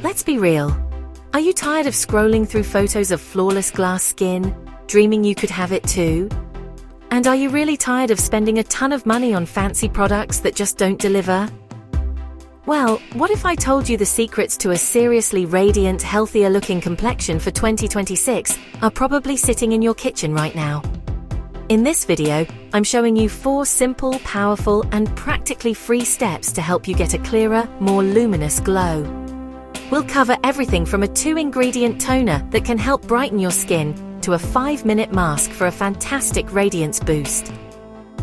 Let's be real. Are you tired of scrolling through photos of flawless glass skin, dreaming you could have it too? And are you really tired of spending a ton of money on fancy products that just don't deliver? Well, what if I told you the secrets to a seriously radiant, healthier-looking complexion for 2026 are probably sitting in your kitchen right now? In this video, I'm showing you 4 simple, powerful, and practically free steps to help you get a clearer, more luminous glow. We'll cover everything from a 2-ingredient toner that can help brighten your skin to a 5-minute mask for a fantastic radiance boost.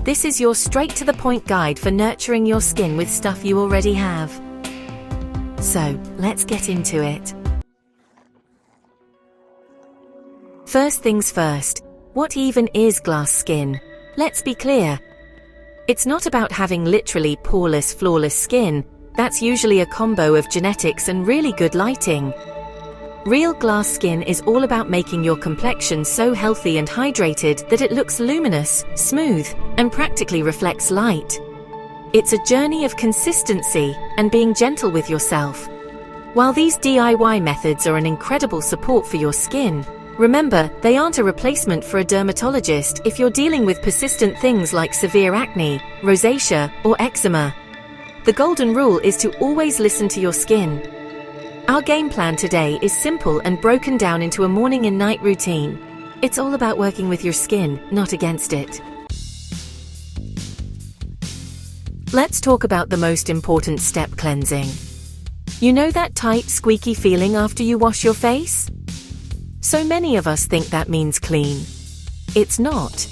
This is your straight-to-the-point guide for nurturing your skin with stuff you already have. So, let's get into it. First things first, what even is glass skin? Let's be clear. It's not about having literally poreless, flawless skin. That's usually a combo of genetics and really good lighting. Real glass skin is all about making your complexion so healthy and hydrated that it looks luminous, smooth, and practically reflects light. It's a journey of consistency and being gentle with yourself. While these DIY methods are an incredible support for your skin, remember, they aren't a replacement for a dermatologist if you're dealing with persistent things like severe acne, rosacea, or eczema. The golden rule is to always listen to your skin. Our game plan today is simple and broken down into a morning and night routine. It's all about working with your skin, not against it. Let's talk about the most important step: cleansing. You know that tight, squeaky feeling after you wash your face? So many of us think that means clean. It's not.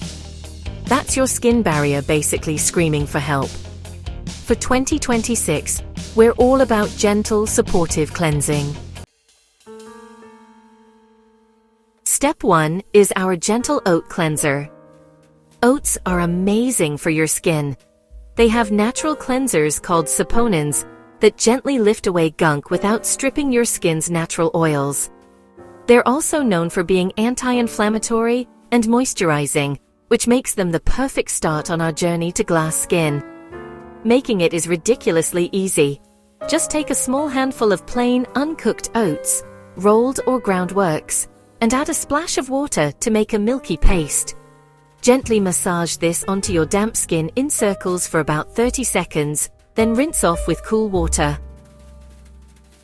That's your skin barrier basically screaming for help. For 2026, we're all about gentle, supportive cleansing. Step 1 is our Gentle Oat Cleanser. Oats are amazing for your skin. They have natural cleansers called saponins that gently lift away gunk without stripping your skin's natural oils. They're also known for being anti-inflammatory and moisturizing, which makes them the perfect start on our journey to glass skin. Making it is ridiculously easy. Just take a small handful of plain, uncooked oats, rolled or ground works, and add a splash of water to make a milky paste. Gently massage this onto your damp skin in circles for about 30 seconds, then rinse off with cool water.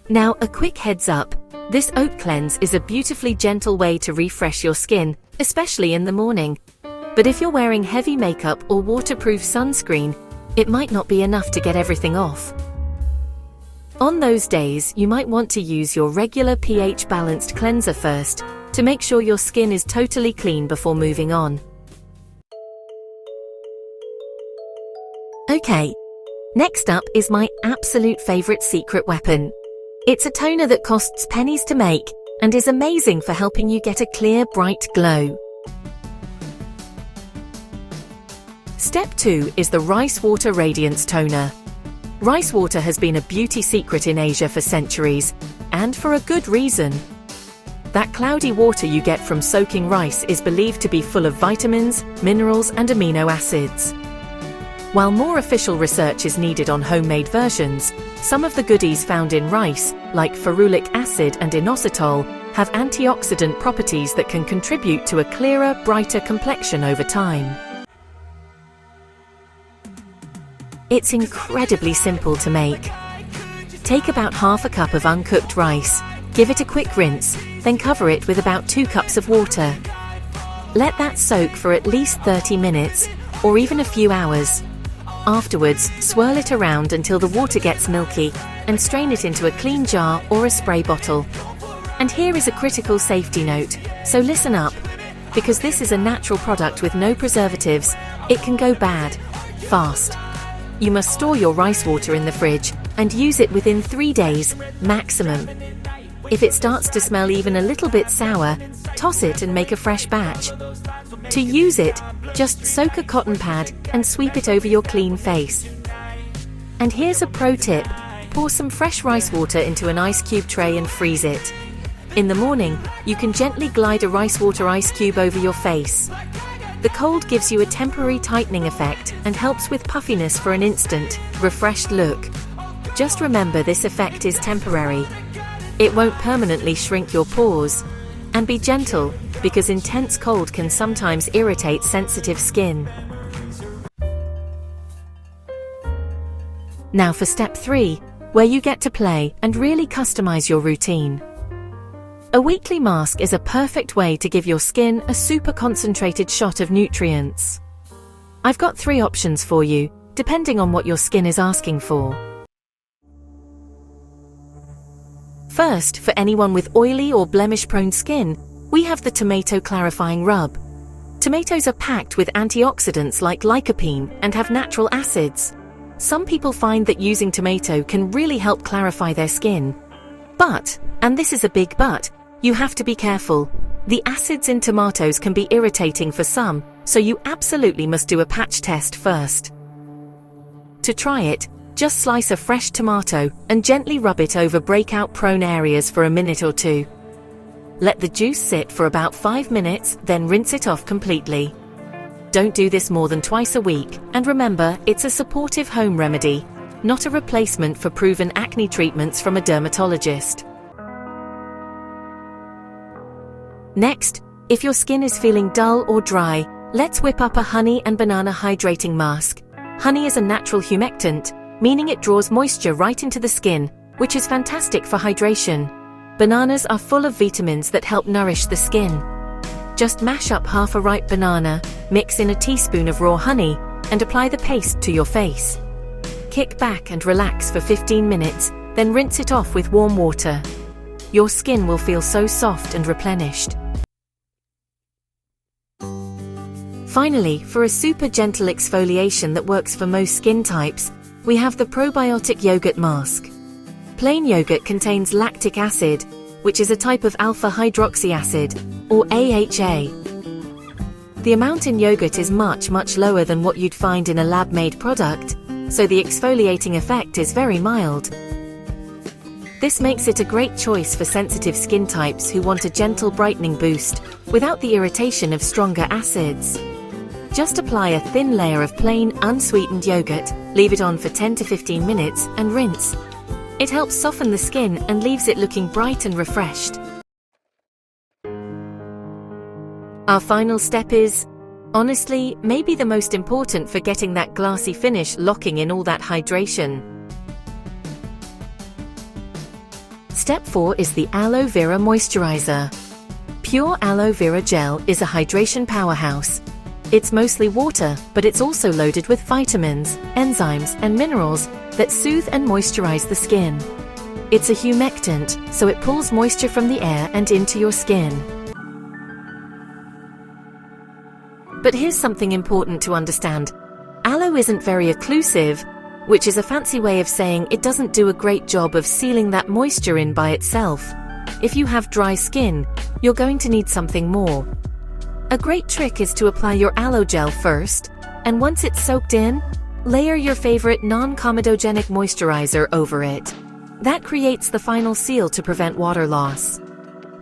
Now, a quick heads up, this oat cleanse is a beautifully gentle way to refresh your skin, especially in the morning. But if you're wearing heavy makeup or waterproof sunscreen, it might not be enough to get everything off. On those days, you might want to use your regular pH-balanced cleanser first to make sure your skin is totally clean before moving on. Okay, next up is my absolute favorite secret weapon. It's a toner that costs pennies to make and is amazing for helping you get a clear, bright glow. Step 2 is the Rice Water Radiance Toner. Rice water has been a beauty secret in Asia for centuries, and for a good reason. That cloudy water you get from soaking rice is believed to be full of vitamins, minerals, and amino acids. While more official research is needed on homemade versions, some of the goodies found in rice, like ferulic acid and inositol, have antioxidant properties that can contribute to a clearer, brighter complexion over time. It's incredibly simple to make. Take about half a cup of uncooked rice, give it a quick rinse, then cover it with about 2 cups of water. Let that soak for at least 30 minutes, or even a few hours. Afterwards, swirl it around until the water gets milky, and strain it into a clean jar or a spray bottle. And here is a critical safety note, so listen up. Because this is a natural product with no preservatives, it can go bad, fast. You must store your rice water in the fridge and use it within 3 days, maximum. If it starts to smell even a little bit sour, toss it and make a fresh batch. To use it, just soak a cotton pad and sweep it over your clean face. And here's a pro tip: pour some fresh rice water into an ice cube tray and freeze it. In the morning, you can gently glide a rice water ice cube over your face. The cold gives you a temporary tightening effect and helps with puffiness for an instant, refreshed look. Just remember, this effect is temporary. It won't permanently shrink your pores. And be gentle, because intense cold can sometimes irritate sensitive skin. Now for step 3, where you get to play and really customize your routine. A weekly mask is a perfect way to give your skin a super concentrated shot of nutrients. I've got 3 options for you, depending on what your skin is asking for. First, for anyone with oily or blemish-prone skin, we have the Tomato Clarifying Rub. Tomatoes are packed with antioxidants like lycopene and have natural acids. Some people find that using tomato can really help clarify their skin. But, and this is a big but, you have to be careful. The acids in tomatoes can be irritating for some, so you absolutely must do a patch test first. To try it, just slice a fresh tomato and gently rub it over breakout-prone areas for a minute or 2. Let the juice sit for about 5 minutes, then rinse it off completely. Don't do this more than twice a week, and remember, it's a supportive home remedy, not a replacement for proven acne treatments from a dermatologist. Next, if your skin is feeling dull or dry, let's whip up a honey and banana hydrating mask. Honey is a natural humectant, meaning it draws moisture right into the skin, which is fantastic for hydration. Bananas are full of vitamins that help nourish the skin. Just mash up half a ripe banana, mix in a teaspoon of raw honey, and apply the paste to your face. Kick back and relax for 15 minutes, then rinse it off with warm water. Your skin will feel so soft and replenished. Finally, for a super gentle exfoliation that works for most skin types, we have the Probiotic Yogurt Mask. Plain yogurt contains lactic acid, which is a type of alpha-hydroxy acid, or AHA. The amount in yogurt is much lower than what you'd find in a lab-made product, so the exfoliating effect is very mild. This makes it a great choice for sensitive skin types who want a gentle brightening boost, without the irritation of stronger acids. Just apply a thin layer of plain, unsweetened yogurt, leave it on for 10 to 15 minutes, and rinse. It helps soften the skin and leaves it looking bright and refreshed. Our final step is, honestly, maybe the most important for getting that glassy finish, locking in all that hydration. Step 4 is the Aloe Vera Moisturizer. Pure aloe vera gel is a hydration powerhouse. It's mostly water, but it's also loaded with vitamins, enzymes, and minerals that soothe and moisturize the skin. It's a humectant, so it pulls moisture from the air and into your skin. But here's something important to understand. Aloe isn't very occlusive, which is a fancy way of saying it doesn't do a great job of sealing that moisture in by itself. If you have dry skin, you're going to need something more. A great trick is to apply your aloe gel first, and once it's soaked in, layer your favorite non-comedogenic moisturizer over it. That creates the final seal to prevent water loss.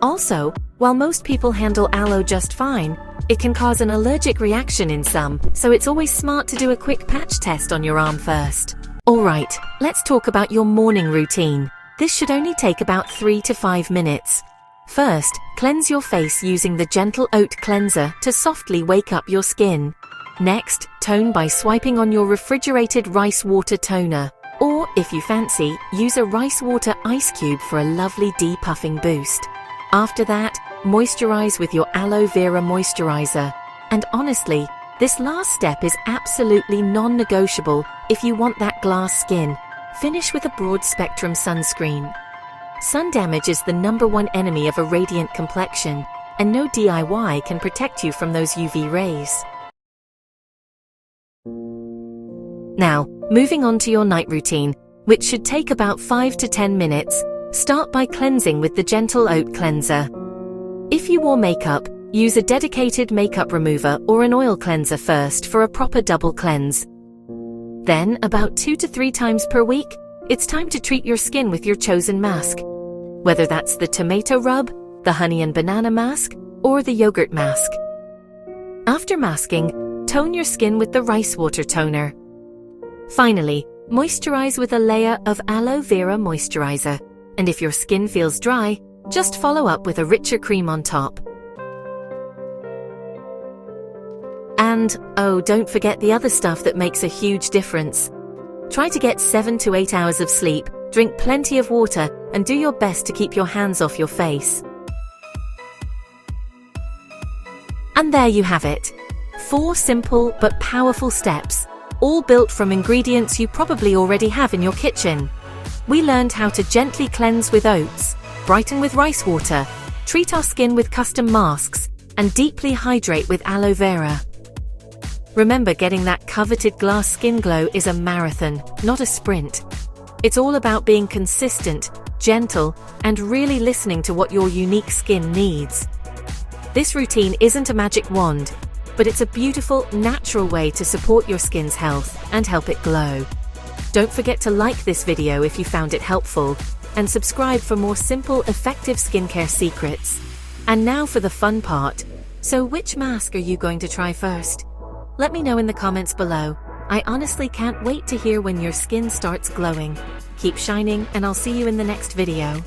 Also, while most people handle aloe just fine, it can cause an allergic reaction in some, so it's always smart to do a quick patch test on your arm first. Alright, let's talk about your morning routine. This should only take about 3 to 5 minutes. First, cleanse your face using the Gentle Oat Cleanser to softly wake up your skin. Next, tone by swiping on your refrigerated rice water toner. Or, if you fancy, use a rice water ice cube for a lovely depuffing boost. After that, moisturize with your aloe vera moisturizer. And honestly, this last step is absolutely non-negotiable if you want that glass skin. Finish with a broad-spectrum sunscreen. Sun damage is the #1 enemy of a radiant complexion, and no DIY can protect you from those UV rays. Now, moving on to your night routine, which should take about 5 to 10 minutes, start by cleansing with the Gentle Oat Cleanser. If you wore makeup, use a dedicated makeup remover or an oil cleanser first for a proper double cleanse. Then, about 2 to 3 times per week, it's time to treat your skin with your chosen mask. Whether that's the tomato rub, the honey and banana mask, or the yogurt mask. After masking, tone your skin with the rice water toner. Finally, moisturize with a layer of aloe vera moisturizer. And if your skin feels dry, just follow up with a richer cream on top. And, oh, don't forget the other stuff that makes a huge difference. Try to get 7 to 8 hours of sleep, drink plenty of water, and do your best to keep your hands off your face. And there you have it. 4 simple but powerful steps, all built from ingredients you probably already have in your kitchen. We learned how to gently cleanse with oats, brighten with rice water, treat our skin with custom masks, and deeply hydrate with aloe vera. Remember, getting that coveted glass skin glow is a marathon, not a sprint. It's all about being consistent, gentle, and really listening to what your unique skin needs. This routine isn't a magic wand, but it's a beautiful, natural way to support your skin's health and help it glow. Don't forget to like this video if you found it helpful, and subscribe for more simple, effective skincare secrets. And now for the fun part. So which mask are you going to try first? Let me know in the comments below. I honestly can't wait to hear when your skin starts glowing. Keep shining, and I'll see you in the next video.